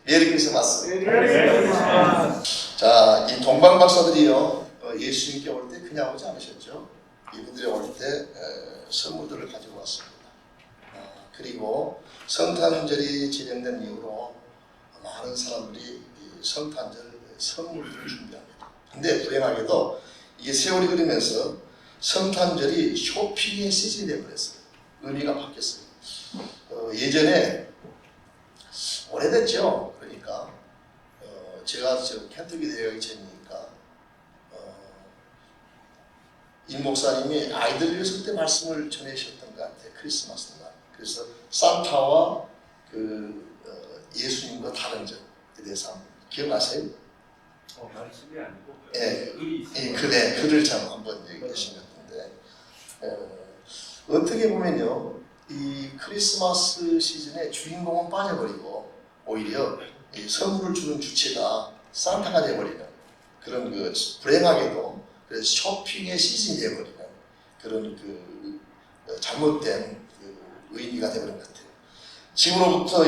메리 크리스마스. 네. 자, 이 동방 박사들이요, 예수님께 올 때 그냥 오지 않으셨죠. 이분들이 올 때 선물들을 가지고 왔습니다. 그리고 성탄절이 진행된 이후로 많은 사람들이 이 성탄절 선물들을 준비합니다. 근데 불행하게도 이게 세월이 흐르면서 성탄절이 쇼핑의 시즌이 되어버렸어요. 의미가 바뀌었어요. 예전에 오래됐죠. 그러니까 제가 지금 켄터키 대학에 전이니까 임 목사님이 아이들 있을 때 말씀을 전해주셨던 것 같아요. 크리스마스 날. 그래서 산타와 예수님과 다른 점에 대해서 기억나세요? 말씀이 아니고 예, 글을 참 한번 얘기하신 것 같은데 어떻게 보면요, 이 크리스마스 시즌에 주인공은 빠져버리고 오히려 이 선물을 주는 주체가 산타가 되어버리는 그런 불행하게도 그래서 쇼핑의 시즌이 되어버리는 그런 잘못된 의미가 되어버린 것 같아요. 지금으로부터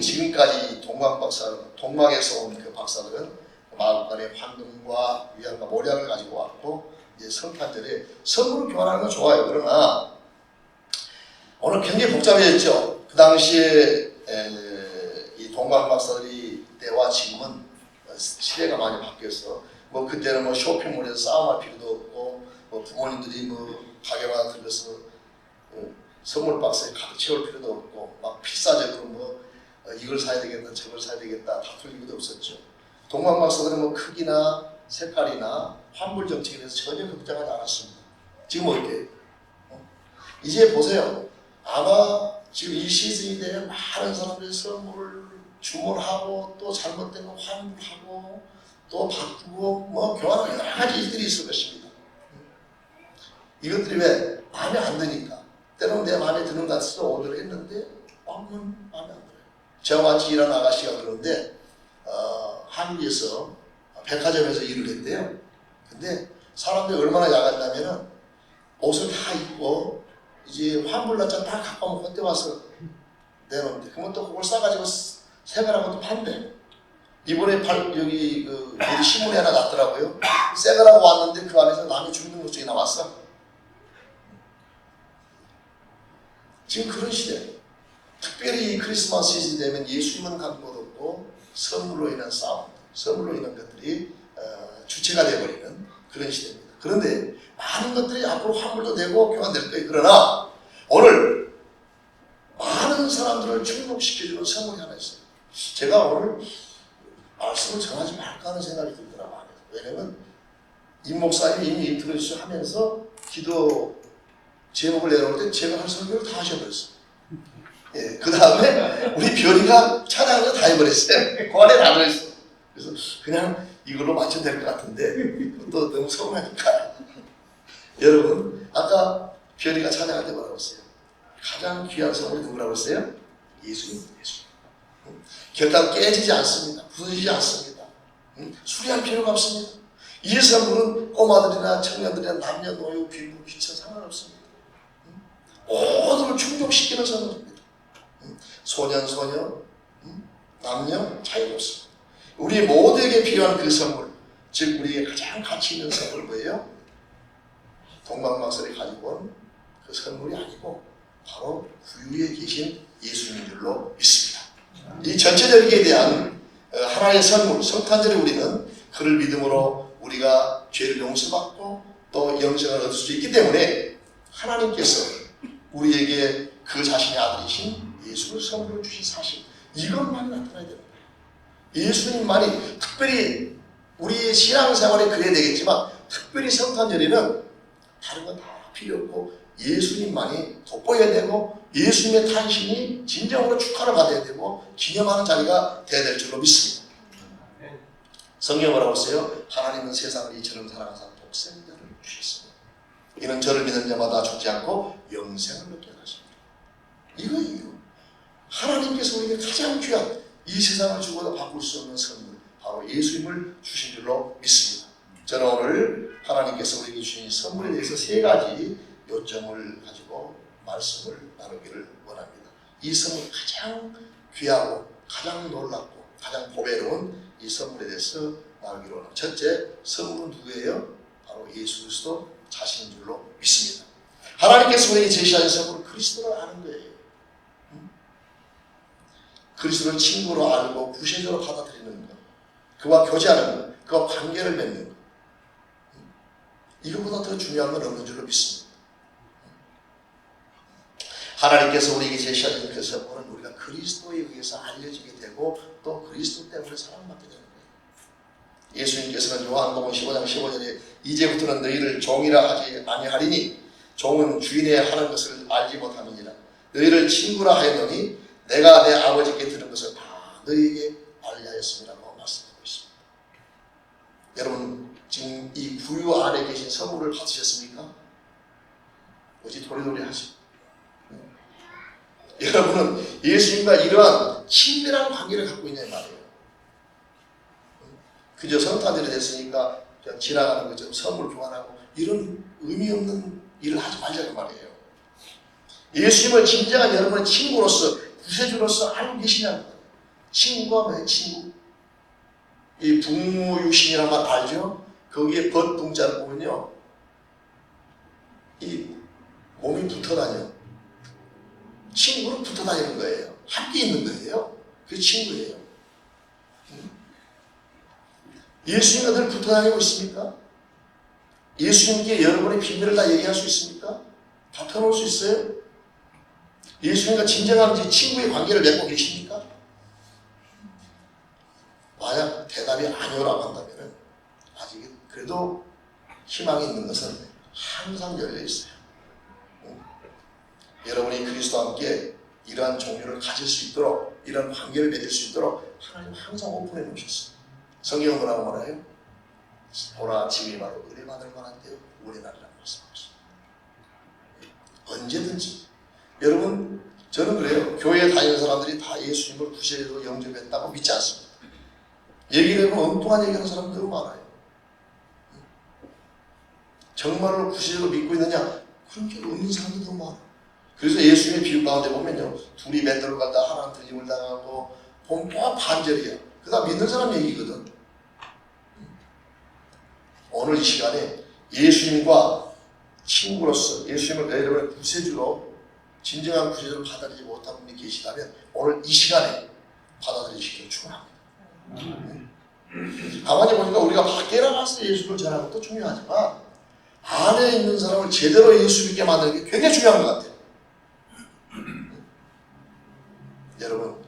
지금까지 동방에서 온 그 박사들은 마을간의 황금과 위안과 모략을 가지고 왔고 이제 성탄절에 선물을 교환하는 건 좋아요. 그러나 오늘 굉장히 복잡해졌죠. 그 당시에 이 동방 박사들이 때와 지금은 시대가 많이 바뀌어서 그때는 쇼핑몰에서 싸움할 필요도 없고 부모님들이 가게마다 들려서 선물 박스에 가득 채울 필요도 없고 막 필사적으로 이걸 사야 되겠다 저걸 사야 되겠다 다툴 이유도 없었죠. 동방 박사들은 크기나 색깔이나 환불 정책에 대해서 전혀 걱정하지 않았습니다. 지금 어때요? 이제 보세요. 아마 지금 이 시즌이 되면 많은 사람들이 선물을 주문하고 또 잘못된 거 환불하고 또 바꾸고 교환하는 여러 가지 일들이 있을 것입니다. 이것들이 왜? 마음에 안 드니까. 때로는 내 마음에 드는 것 같아서 오더를 했는데 마음에 안 들어요. 저와 같이 일하는 아가씨가 그러는데 한국에서 백화점에서 일을 했대요. 근데 사람들이 얼마나 야간다면은 옷을 다 입고 이제 환불 날짜 딱 갖고 오면 그때 와서 내놓는데 그러면 또 그걸 싸가지고 새거라고 또 판대. 이번에 여기 신문에 하나 났더라고요. 새거라고 왔는데 그 안에서 남의 주민등록증이 나왔어. 지금 그런 시대. 특별히 크리스마스 시즌 되면 예수님은 간 곳 없고 선물로 인한 싸움, 선물로 인한 것들이 주체가 되어버리는 그런 시대입니다. 그런데 많은 것들이 앞으로 환불도 되고 교환될 거예요. 그러나 오늘 많은 사람들을 충족시켜주는 선물이 하나 있어요. 제가 오늘 말씀을 전하지 말까 하는 생각이 들더라고요. 왜냐면 임 목사님이 이미 인트로듀스 하면서 기도 제목을 내놓을 때 제가 할 설교를 다 하셔버렸어요. 예, 그 다음에 우리 별이가 찬양을 다 해버렸어요. 그 안에 다 들어있어요. 그래서 그냥 이걸로 맞춰도 될 것 같은데 또 너무 서운하니까 여러분 아까 별이가 찬양할 때 뭐라고 했어요? 가장 귀한 선물이 누구라고 했어요? 예수님. 결단 깨지지 않습니다. 부서지지 않습니다. 수리할 필요가 없습니다. 이 선물은 꼬마들이나 청년들이나 남녀노소 귀부 귀천 상관없습니다. 모두를 충족시키는 선물입니다. 소년 소녀 남녀 차이가 없습니다. 우리 모두에게 필요한 그 선물, 즉 우리에게 가장 가치 있는 선물 뭐예요? 동방박사들이 가지고 온 그 선물이 아니고 바로 구유에 계신 예수님인 줄로 믿습니다. 이 전체적이에 대한 하나의 선물, 성탄절에 우리는 그를 믿음으로 우리가 죄를 용서받고 또 영생을 얻을 수 있기 때문에 하나님께서 우리에게 그 자신의 아들이신 예수를 선물로 주신 사실, 이것만이 나타나야 됩니다. 예수님만이 특별히 우리의 신앙생활에 그래야 되겠지만 특별히 성탄절에는 다른 건 다 필요 없고 예수님만이 돋보여야 되고 예수님의 탄신이 진정으로 축하를 받아야 되고 기념하는 자리가 되어야 될 줄로 믿습니다. 성경에 뭐라고 했어요? 하나님은 세상을 이처럼 사랑하사 독생자를 주셨습니다. 이는 저를 믿는 자마다 죽지 않고 영생을 얻게 하십니다. 이거 하나님께서 우리에게 가장 귀한 이 세상을 주고도 바꿀 수 없는 선물, 바로 예수님을 주신 줄로 믿습니다. 저는 오늘 하나님께서 우리에게 주신 선물에 대해서 세 가지 요점을 가지고 말씀을 나누기를 원합니다. 이 선물 가장 귀하고 가장 놀랍고 가장 보배로운 이 선물에 대해서 나누기로 합니다. 첫째, 선물은 누구예요? 바로 예수 그리스도 자신인 줄로 믿습니다. 하나님께서 우리에게 제시하신 선물은 그리스도를 아는 거예요. 그리스도를 친구로 알고 구세주로 받아들이는 것, 그와 교제하는 것, 그와 관계를 맺는 것, 이것보다 더 중요한 건 없는 줄로 믿습니다. 하나님께서 우리에게 제시하신 그 선물은 우리가 그리스도에 의해서 알려지게 되고 또 그리스도 때문에 사랑받게 되는 거예요. 예수님께서는 요한복음 15장 15절에 이제부터는 너희를 종이라 하지 아니하리니 종은 주인의 하는 것을 알지 못함이니라. 너희를 친구라 하였노니 내가 내 아버지께 들은 것을 다 너희에게 알려하였음이라고 말씀하고 있습니다. 여러분 지금 이 구유 안에 계신 선물을 받으셨습니까? 어찌 도리도리 하시고 여러분은 예수님과 이러한 친밀한 관계를 갖고 있냐 말이에요. 그저 성탄절이 됐으니까 그냥 지나가는 것처럼 선물 교환하고 이런 의미 없는 일을 하지 말자고 말이에요. 예수님을 진정한 여러분의 친구로서 구세주로서 알고 계시냐는 거예요. 친구가 뭐예요? 친구. 이 북무유신이란 말 알죠? 거기에 벗붕자를 보면요 이 몸이 붙어다녀. 친구는 붙어다니는 거예요. 함께 있는 거예요. 그게 친구예요. 예수님과 늘 붙어다니고 있습니까? 예수님께 여러분의 비밀을 다 얘기할 수 있습니까? 다 털어놓을 수 있어요? 예수님과 진정한 친구의 관계를 맺고 계십니까? 만약 대답이 아니오라고 한다면 아직 그래도 희망이 있는 것은 항상 열려 있어요. 여러분이 그리스도와 함께 이러한 종류를 가질 수 있도록 이런 관계를 맺을 수 있도록 하나님 항상 오픈해 놓으셨어요. 성경은 뭐라고 말해요? 보라 지금이 바로 은혜 받을 만한 때요 우리 날이라고 말씀하고 있습니다. 언제든지 여러분 저는 그래요. 교회에 다니는 사람들이 다 예수님을 구세주로 영접했다고 믿지 않습니다. 얘기를 해보면 엉뚱한 얘기하는 사람들도 많아요. 정말로 구세주로 믿고 있느냐? 그런 게 없는 사람들도 많아요. 그래서 예수님의 비유 가운데 보면요 둘이 맷돌을 갈다 하나는 들림을 당하고 보면 반절이야. 그다음 믿는 사람 얘기거든. 오늘 이 시간에 예수님과 친구로서 예수님을 여러분의 구세주로 진정한 구세주를 받아들이지 못한 분이 계시다면 오늘 이 시간에 받아들이시기를 축원합니다. 가만히 보니까 우리가 밖에 나가서 예수를 전하는 것도 중요하지만 안에 있는 사람을 제대로 예수 믿게 만드는 게 굉장히 중요한 것 같아요. 여러분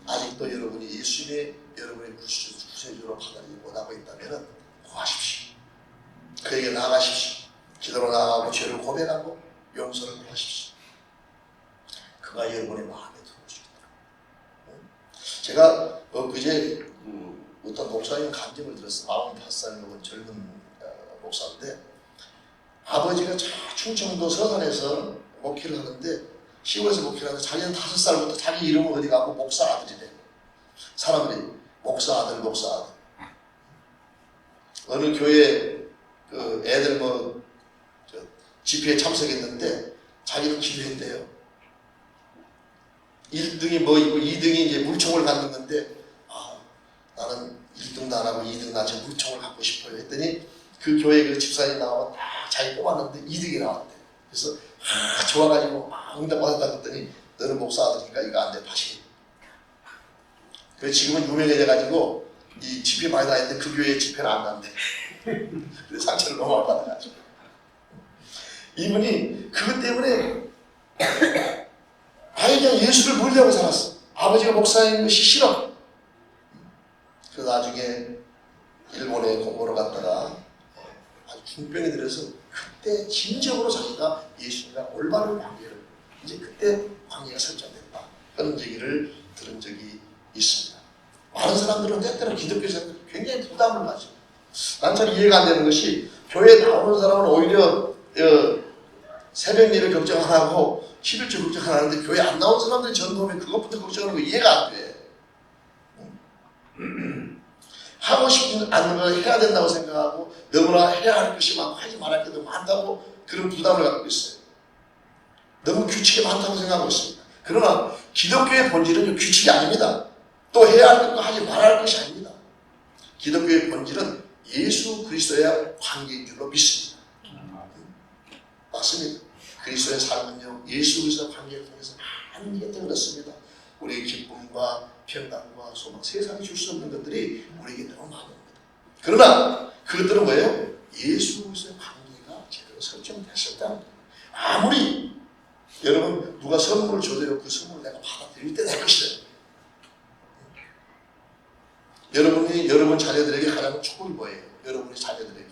아직도 여러분이 예수님의 여러분의 구세주로 받아들이지 못하고 있다면 구하십시오. 그에게 나아가십시오. 기도로 나아가고 죄를 고백하고 용서를 구하십시오. 그가 여러분의 마음에 들어오시겠다. 제가 그제 어떤 목사님 간증을 들었어요. 45살 먹은 젊은 목사인데 아버지가 충청도 서산에서 목회를 하는데 시골에서 목회를 하는데 자기는 5살부터 자기 이름을 어디 가고 목사 아들이래. 사람들이 목사 아들 목사 아들. 어느 교회 그 애들 집회에 참석했는데 자기는 기도했대요. 1등이 뭐 있고 2등이 이제 물총을 갖는 건데 나는 1등도 안 하고 2등 나 저 물총을 갖고 싶어요 했더니 그 교회 그 집사님이 나와서 딱 자기 뽑았는데 2등이 나왔대. 그래서 좋아가지고 응답 받았다 그랬더니 너는 목사 아들이니까 이거 안 돼 다시. 그래서 지금은 유명해져가지고 이 집회 많이 다녔는데 그 교회 집회는 안 간대. 그래서 상처를 너무 많이 받아가지고 이분이 그것 때문에 아예 그냥 예수를 모르려고 살았어. 아버지가 목사인 것이 싫어. 그래서 나중에 일본에 공부를 갔다가 아주 중병이 들어서 그때 진정으로 자기가 예수님과 올바른 관계를 이제 그때 관계가 설정됐다. 그런 얘기를 들은 적이 있습니다. 많은 사람들은 때때로 기독교에서 굉장히 부담을 가지고 난 참 이해가 안 되는 것이 교회에 나오는 사람은 오히려 새벽 예배 걱정 안 하고 11조 걱정 안 하는데 교회 안 나온 사람들이 전도하면 그것부터 걱정하는 거 이해가 안 돼. 하고 싶지 않는 걸 해야 된다고 생각하고 너무나 해야 할 것이 많고 하지 말할 것도 많다고 그런 부담을 갖고 있어요. 너무 규칙이 많다고 생각하고 있습니다. 그러나 기독교의 본질은 규칙이 아닙니다. 또 해야 할 것과 하지 말아야 할 것이 아닙니다. 기독교의 본질은 예수 그리스도의 관계인 줄로 믿습니다. 맞습니다. 그리스도의 삶은요, 예수 그리스도의 관계를 통해서 많은 게 그렇습니다. 우리의 기쁨과 평강과 소망, 세상이 줄 수 없는 것들이 우리에게 너무 많습니다. 그러나 그것들은 뭐예요? 예수 그리스도의 관계가 제대로 설정됐을 때 아무리 여러분 누가 선물을 줘도요, 그 선물을 내가 받아들일 때 내 것이다. 여러분이 여러분 자녀들에게 하라는 축복이 뭐예요? 여러분이 자녀들에게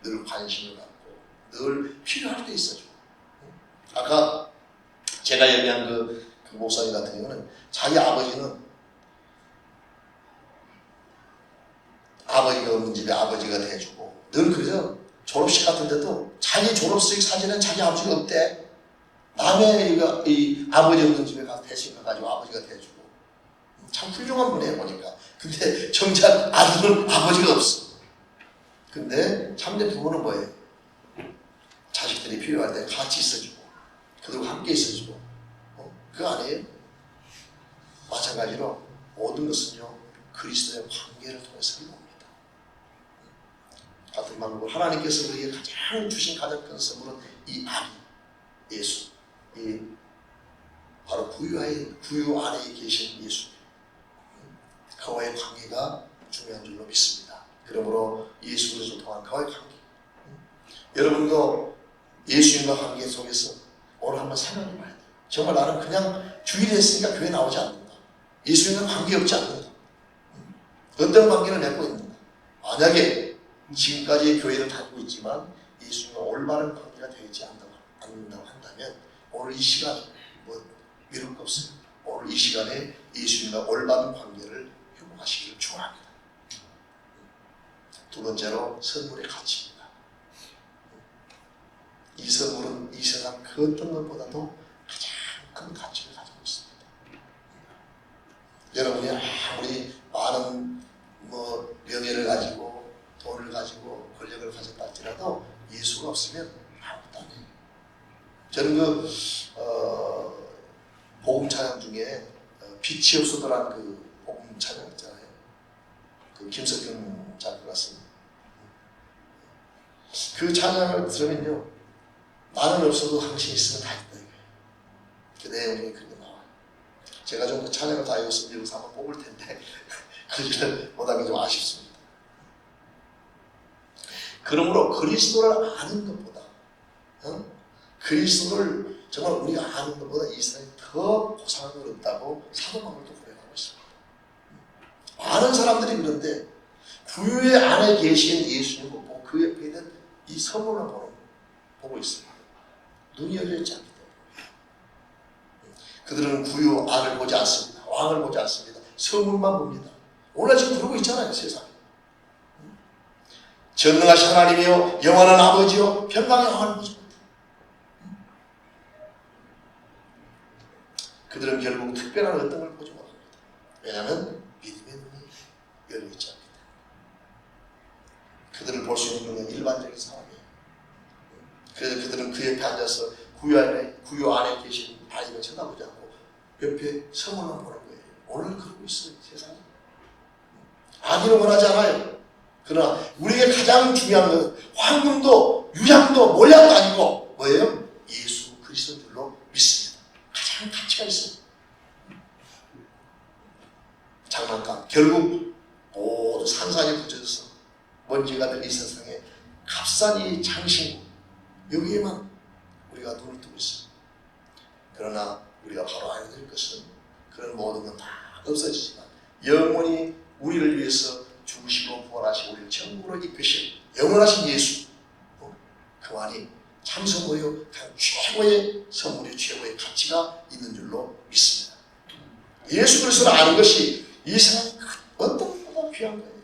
늘 관심을 갖고 늘 필요할 때 있어줘. 아까 제가 얘기한 그 목사님 같은 경우는 자기 아버지는 아버지가 없는 집에 아버지가 대주고 늘 그래서 졸업식 같은 데도 자기 졸업식 사진은 자기 아버지가 없대. 남의 이 아버지 없는 집에 가서 대신 가가지고 아버지가 대주고 참 훌륭한 분이에요 보니까. 근데 정작 아들은 아버지가 없어. 근데 참된 부모는 뭐예요? 자식들이 필요할 때 같이 있어주고 그들과 함께 있어주고 그거 아니에요? 마찬가지로 모든 것은요 그리스도의 관계를 통해서 이루어집니다. 같은 방법으로 하나님께서 우리에게 가장 주신 가장 큰 선물은 이 아기 예수, 이 바로 구유 안에 계신 예수, 그와의 관계가 중요한 줄로 믿습니다. 그러므로 예수 그리스도를 통한 그와의 관계, 여러분도 예수님과 관계 속에서 오늘 한번 생각해 봐야 돼요. 정말 나는 그냥 주일에 했으니까 교회 나오지 않는다. 예수님과 관계 없지 않는다. 어떤 관계를 맺고 있는가? 만약에 지금까지 교회를 다니고 있지만 예수님과 올바른 관계가 되지 않는다고 한다면 오늘 이 시간에 뭐 미룰 거 없어요. 오늘 이 시간에 예수님과 올바른 관계를 회복하시기를 축원합니다. 두 번째로 선물의 가치입니다. 이 선물은 이 세상 그 어떤 것보다도 가장 큰 가치를 가지고 있습니다. 여러분이 아무리 많은 명예를 가지고 돈을 가지고 권력을 가졌다 할지라도 예수가 없으면 아무것도 아니에요. 저는 복음 찬양 중에 빛이 없어도란 그 복음 찬양 있잖아요. 그 김석균 작가가 쓴 그 찬양을 들으면요, 나는 없어도 당신이 있으면 다 있다 이거예요. 그 내용이 그렇게 나와요. 제가 좀 그 찬양을 다 읽었으면 여기서 한번 뽑을 텐데 그걸 못한 게 좀 아쉽습니다. 그러므로 그리스도를 아는 것보다 그리스도를 정말 우리가 아는 것보다 이 세상에 더 고상한 없다고 사도 바울도 고백하고 있습니다. 많은 사람들이 그런데 구유의 안에 계신 예수님을 보고 그 옆에 있는 이 선물을 보고 있습니다. 눈이 열려있지 않기 때문에 그들은 구유 안을 보지 않습니다. 왕을 보지 않습니다. 선물만 봅니다. 오늘 지금 그러고 있잖아요, 세상에. 전능하신 하나님이요 영원한 아버지요 평강의 왕을 보지 못해요. 그들은 결국 특별한 어떤 걸 보지 못합니다. 왜냐하면 믿음의 눈이 열려있지 않기 때문에. 그들을 볼 수 있는 건 일반적인 사람이에요. 그래서 그들은 그 옆에 앉아서 구유 안에 계신 아이를 쳐다보지 않고 옆에 성물만 보는 거예요. 오늘 그러고 있어요, 세상에. 아기는 원하지 않아요. 그러나 우리에게 가장 중요한 것은 황금도 유향도 몰약도 아니고 뭐예요? 예수 그리스도들로 믿습니다. 가장 가치가 있어요. 장난감 결국 모두 산산이 붙여져서 먼지가 된 이 세상에 값싼 이 장신구 여기에만 우리가 눈을 뜨고 있습니다. 그러나 우리가 바로 알아야 될 것은 그런 모든 건 다 없어지지만 영원히 우리를 위해서 죽으시고 부활하시고 우리를 천국으로 이끄신 영원하신 예수, 그만이 참 선물이요 최고의 선물이 최고의 가치가 있는 줄로 믿습니다. 예수 그리스도를 아는 것이 이 세상 어떤 것보다 귀한 거예요.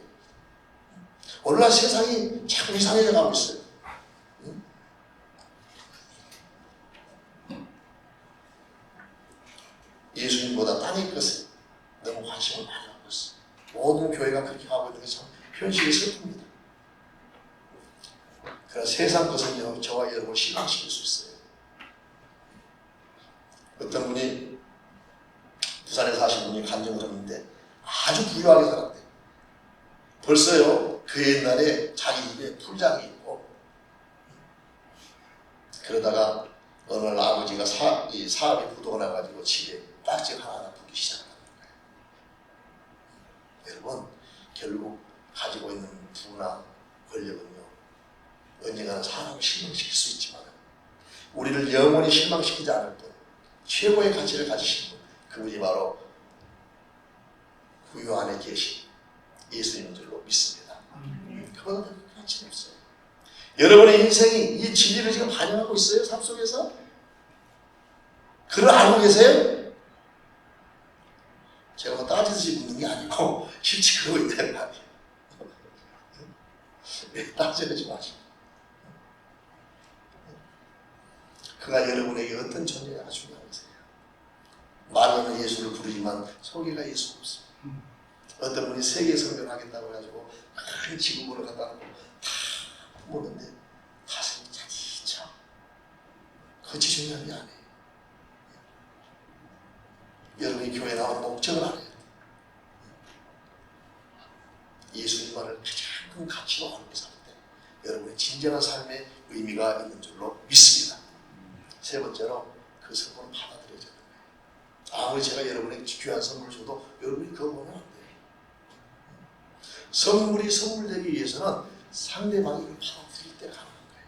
오늘날 세상이 자꾸 이상해져 가고 있어요. 예수님보다 땅의 것에 너무 관심을 많이 갖고 있어요. 모든 교회가 그렇게 가고 있는 게 참 현실이 슬픕니다. 그러나 세상 것은요, 저와 여러분을 실망시킬 수 있어요. 어떤 분이 부산에 사신 분이 간증을 했는데 아주 부유하게 살았대. 벌써요 그 옛날에 자기 집에 풀장이 있고, 그러다가 어느 날 아버지가 이 사업이 부도가 나가지고 집에 딱지 하나 붙기 시작하는 거예요. 여러분, 결국 가지고 있는 부나 권력은요 언젠가는 사람을 실망시킬 수 있지만 우리를 영원히 실망시키지 않을 분, 최고의 가치를 가지신 분, 그분이 바로 부유 안에 계신 예수님인 줄로 믿습니다. 그보다 더 가치는 없어요. 여러분의 인생이 이 진리를 지금 반영하고 있어요? 삶 속에서? 그걸 알고 계세요? 제가 뭐 따지듯이 묻는 게 아니고 실제 그러고 있다는 말이에요. 왜 따지지 마시고. 그가 여러분에게 어떤 존재가 중요하세요? 말로는 예수를 부르지만 속에가 예수가 없습니다. 어떤 분이 세계 선교를 하겠다고 해가지고 큰 지구본을 갖다 놓고 다 모르는데 가슴이 차디차. 그것이 중요한 게 아니에요. 여러분이 교회 나오는 목적을 알아야 돼요. 예수님만을 가장 큰 가치로 알고 살 때 여러분의 진정한 삶의 의미가 있는 줄로 믿습니다. 세 번째로 그 선물을 받아들여야 되는 거예요. 아무리 제가 여러분에게 귀한 선물을 줘도 여러분이 그거 보면 안 돼요. 선물이 선물되기 위해서는 상대방이 그걸 받아들일 때 가능한 거예요.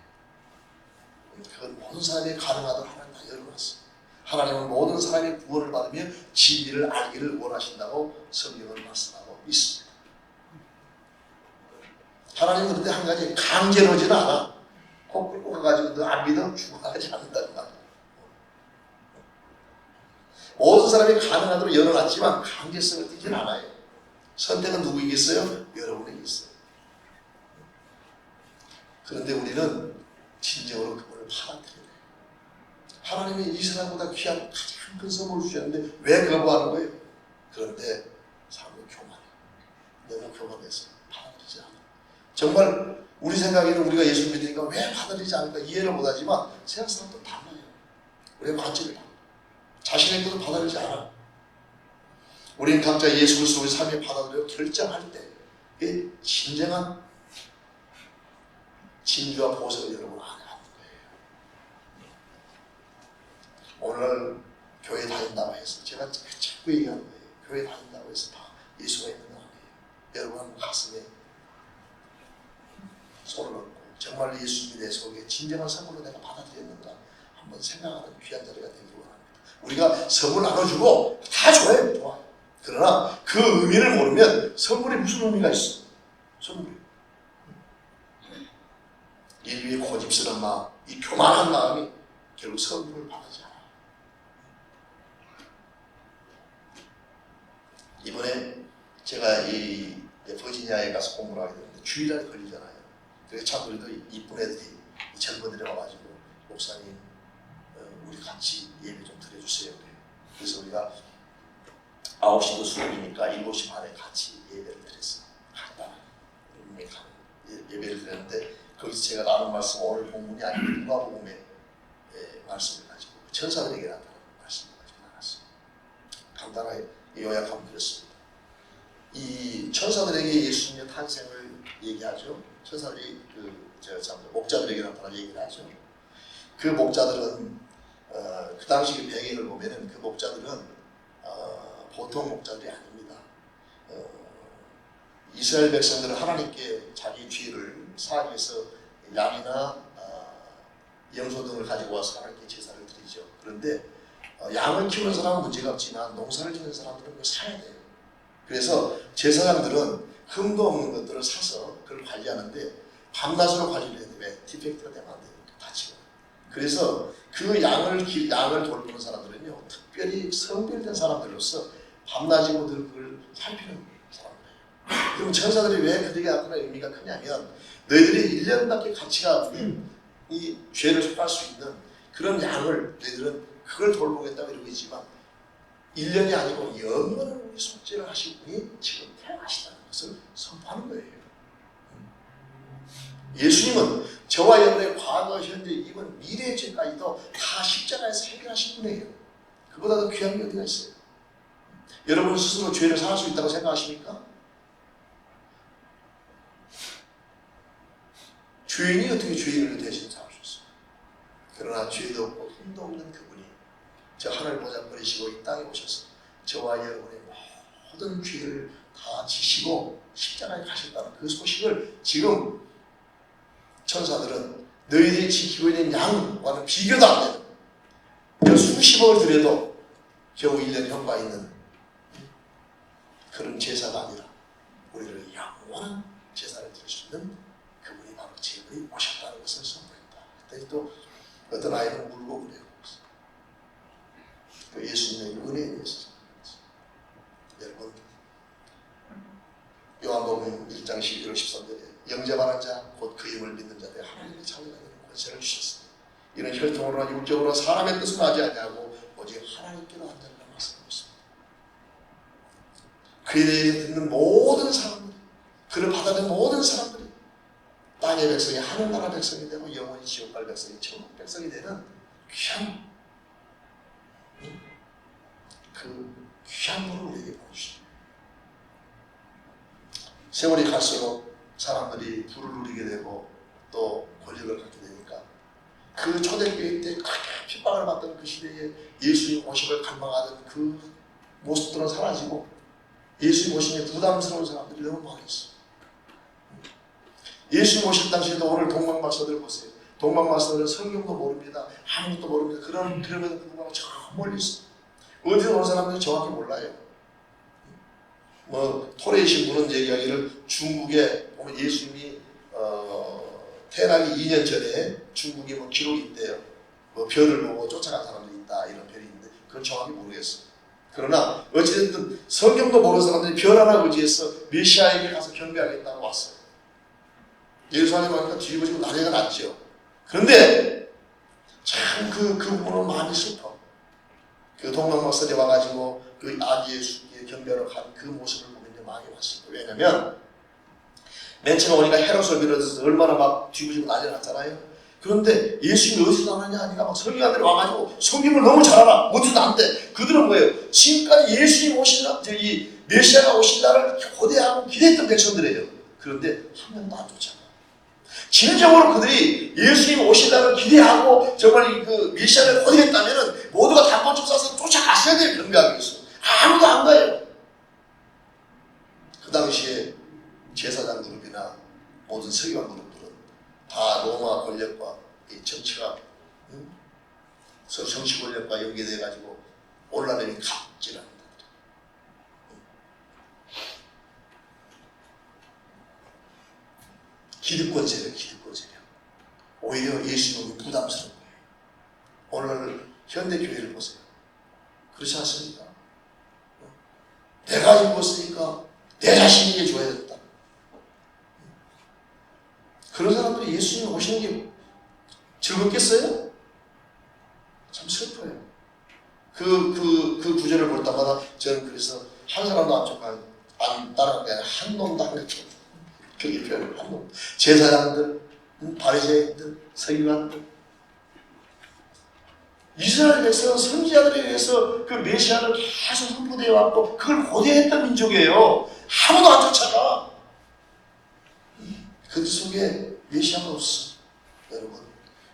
그건 모든 사람이 가능하도록 하나님 다 열어놨어요. 하나님은 모든 사람이 구원을 받으며 진리를 알기를 원하신다고 성경을 말씀하고 있습니다. 하나님은 그런데 한 가지 강제로 하지는 않아. 꼭 끌고 가가지고 너 안 믿어? 죽어가지 않는다는 말이야. 모든 사람이 가능하도록 열어놨지만 강제성을 띠지는 않아요. 선택은 누구이겠어요? 여러분에게 있어요. 그런데 우리는 진정으로 그분을 받아들여야 돼요. 하나님이 이 세상보다 귀한 가장 큰 선물을 주셨는데 왜 거부하는 거예요? 그런데 사람이 교만해. 너무 교만해서 받아들이지 않아. 정말 우리 생각에는 우리가 예수 믿으니까 왜 받아들이지 않을까 이해를 못하지만 세상 사람도 달라요. 우리의 관점이 달라요. 자신의 것도 받아들이지 않아. 우리는 각자 예수 그리스도의 삶에 받아들여 결정할 때 이 진정한 진주와 보석을 여러분 안에 갖는 거예요. 오늘 교회 다닌다고 해서 제가 자꾸 얘기하는 거예요. 교회 다닌다고 해서 다 예수가 있는 거 아니에요. 여러분 한번 가슴에 손을 얹고 정말 예수님이 내 속에 진정한 선물로 내가 받아들였는가 한번 생각하는 귀한 자리가 되기를 원합니다. 우리가 선물 나눠주고 다 줘요. 좋아요. 그러나 그 의미를 모르면 선물이 무슨 의미가 있어? 선물이. 인류의 고집스러운 마음, 이 교만한 마음이 결국 선물을 받지 않아. 이번에 제가 이 버지니아에 가서 공부를 하게 되는데 주일날에 걸리잖아요. 그래서 참 그래도 이쁜 애들이 젊은이들이 와가지고 목사님 우리 같이 예배 좀 드려주세요. 그래서 우리가 9시도 수업이니까 7시 반에 같이 예배를 드렸어요. 간단하게 예배를 드렸는데 거기서 제가 나눈 말씀 오늘 본문이 아니고 누가복음의 말씀을 가지고 천사들에게 나타나는 말씀을 가지고 나눴어요. 간단하게 요약하면 그렇습니다. 이 천사들에게 예수님의 탄생을 얘기하죠. 천사들이 목자들에게 나타나는 얘기를 하죠. 그 목자들은 그 당시 그 배경을 보면은 그 목자들은 보통 목자들이 아닙니다. 이스라엘 백성들은 하나님께 자기 죄를 사하기 위해서 양이나 염소 등을 가지고 와서 하나님께 제사를 드리죠. 그런데 양을 키우는 사람은 문제가 없지만 농사를 짓는 사람들은 그걸 사야 돼요. 그래서 제사장들은 흠도 없는 것들을 사서 그걸 관리하는데 밤낮으로 관리를 해야 돼요. 왜? 디펙트가 되면 안 되니까 다치고. 그래서 그 양을 돌보는 사람들은요 특별히 성별된 사람들로서 밤낮이고 그걸 살피는 사람들이에요. 그럼 천사들이 왜 그들에게 나타나는 의미가 크냐면 너희들이 1년밖에 가치가 없는 이 죄를 속할 수 있는 그런 양을 너희들은 그걸 돌보겠다고 이러고 있지만 1년이 아니고 영원한 우리 속죄를 하신 분이 지금 태어나시다는 것을 선포하는 거예요. 예수님은 저와 여러분의 과거, 현재, 이번 미래의 죄까지도 다 십자가에서 해결하신 분이에요. 그보다 더 귀한 게 어디가 있어요? 여러분 스스로 죄를 사할 수 있다고 생각하십니까? 죄인이 어떻게 죄인을 대신 사할 수 있어요? 그러나 죄도 없고 흠도 없는 그분이 저 하늘 보좌 버리시고 이 땅에 오셔서 저와 여러분의 모든 죄를 다 지시고 십자가에 가셨다는 그 소식을 지금 천사들은 너희들이 지키고 있는 양과는 비교도 안 되는 저 수십억을 들여도 겨우 1년 현가 있는 그런 제사가 아니라 우리를 영원한 제사를 드릴 수 있는 그분이 바로 제물이 오셨다는 것을 선포했다. 그랬더니 또 어떤 아이는 울고 그래요. 그 예수님의 은혜에 의해서. 여러분 요한복음 1장 12절 13절에 영접하는 자 곧 그 이름을 믿는 자들 하나님의 자녀가 되는 권세를 주셨습니다. 이는 혈통으로나 육적으로나 사람의 뜻은 하지 아니하고 오직 하나님께로 한 자를 말씀하고 있습니다. 그에 대해서 듣는 모든 사람들이 그를 받아들인 모든 사람들이 땅의 백성이 하늘나라 백성이 되고 영원히 지옥 갈 백성이 천국 백성이 되는 귀한 그 귀한 분을 우리에게 보여주십니다. 세월이 갈수록 사람들이 부를 누리게 되고 또 권력을 갖게 되니까 그 초대교회 때 크게 핍박을 받던 그 시대에 예수님 오심을 갈망하던 그 모습들은 사라지고 예수님 오심에 부담스러운 사람들이 너무 많았어요. 예수님 오실 당시에도 오늘 동방박사들 보세요. 동방박사들은 성경도 모릅니다. 아무것도 모릅니다. 그럼에도 불구하고 저 멀리 있어요. 어디서 온 사람들이 정확히 몰라요. 토레이신 분은 얘기하기를 중국에 보면 예수님이 태어나기 2년 전에 중국에 기록이 있대요. 별을 보고 쫓아간 사람들이 있다 이런 별이 있는데 그건 정확히 모르겠어요. 그러나 어찌됐든 성경도 모르는 사람들이 별 하나 의지해서 메시아에게 가서 경배하겠다고 왔어요. 예루살렘 가니까 뒤집어지고 난리가 났죠. 그런데 참 그 부분은 마음이 슬퍼. 그 동방박사들이 와가지고 그 아기 예수께 경배하러 간 그 모습을 보면 마음이 왔습니다. 왜냐면 맨 처음 오니까 헤롯을 비롯해서 얼마나 막 뒤부지고 난리 났잖아요. 그런데 예수님이 어디서 나느냐 하니까 막 설교관들이 와가지고 성경을 너무 잘 알아. 어디서 안돼. 그들은 뭐예요? 지금까지 예수님 오신다, 이 메시아가 오신다를 고대하고 기대했던 백성들이에요. 그런데 한 명도 안 쫓아가. 진정으로 그들이 예수님 오신다를 기대하고 정말 그 메시아를 고대했다면 모두가 단번쯤 싸서 쫓아갔어야 돼요. 경배하기 위해서. 아무도 안 가요. 그 당시에 제사장 그룹이나 모든 서기관 그룹들은 다 로마 권력과 이 정치가 서로 정치 권력과 연계돼 가지고 온라인이 갑질합니다. 기득권 세력, 기득권 세력. 오히려 예수님이 부담스러운 거예요. 오늘 현대 교회를 보세요. 그렇지 않습니까? 내가 입었으니까 내 자신에게 줘야 된다. 그런 사람들이 예수님 오시는 게 즐겁겠어요? 참 슬퍼요. 그 구절을 볼 때마다 저는 그래서 한 사람도 안 따라간 게 아니라 한 놈도 안 갔죠. 그렇게 표현을 한 놈. 제사장들, 바리새인들, 서기관들. 이스라엘 백성은 선지자들에 의해서 그 메시아를 계속 선포되어 왔고 그걸 고대했던 민족이에요. 아무도 안 쫓아가. 그 속에 메시아가 없어. 여러분,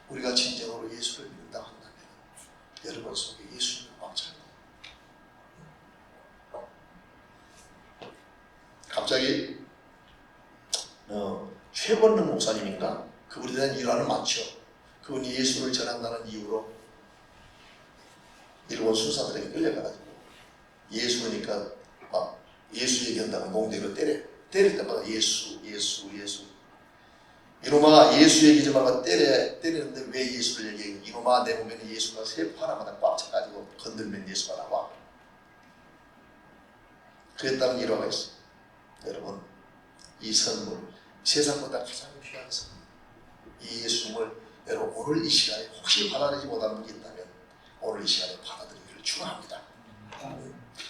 우리가 진정으로 예수를 믿는다 한다면 여러분 속에 예수님을 꽉 차야 돼요. 갑자기 최건능 목사님인가? 그분에 대한 일화는 많죠. 그분이 예수를 전한다는 이유로 일본 수사들에게 끌려가가지고 예수니까 막 예수 얘기한다고 몽둥이로 때릴 때마다 예수. 이놈아 예수 얘기 좀 하고 때리는데 왜 예수를 얘기해? 이놈아 내 몸에는 예수가 세포 하나마다 꽉 차가지고 건들면 예수가 나와. 그랬다는 일화가 있어요. 여러분 이 선물 세상보다 가장 귀한 선물 이 예수님을 여러분 오늘 이 시간에 혹시 받아들이지 못한 분이 있다면 오늘 이 시간에 받아들이기를 축원합니다.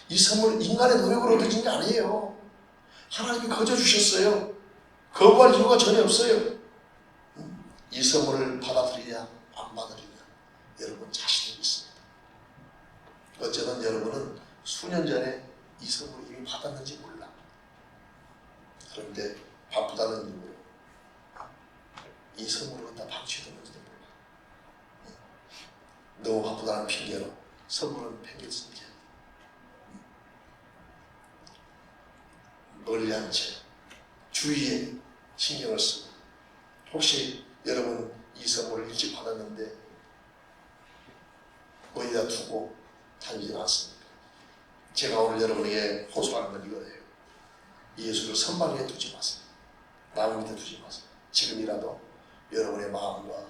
이 선물 인간의 노력으로 얻어진 게 아니에요. 하나님이 거저 주셨어요. 거부할 이유가 전혀 없어요. 이 선물을 받아들이냐 안 받아들이냐 여러분 자신이 있습니다. 어쩌면 여러분은 수년 전에 이 선물을 이미 받았는지 몰라. 그런데 바쁘다는 이유로 이 선물을 갖다 방치해뒀는지도 몰라. 너무 바쁘다는 핑계로 선물은 팽개친 채 멀리한 채 주위에 신경을 쓰고, 혹시 여러분 이 선물을 일찍 받았는데 어디다 두고 다니진 않습니까? 제가 오늘 여러분에게 호소하는 건 이거예요. 예수를 선반 위에 두지 마세요. 나무 밑에 두지 마세요. 지금이라도 여러분의 마음과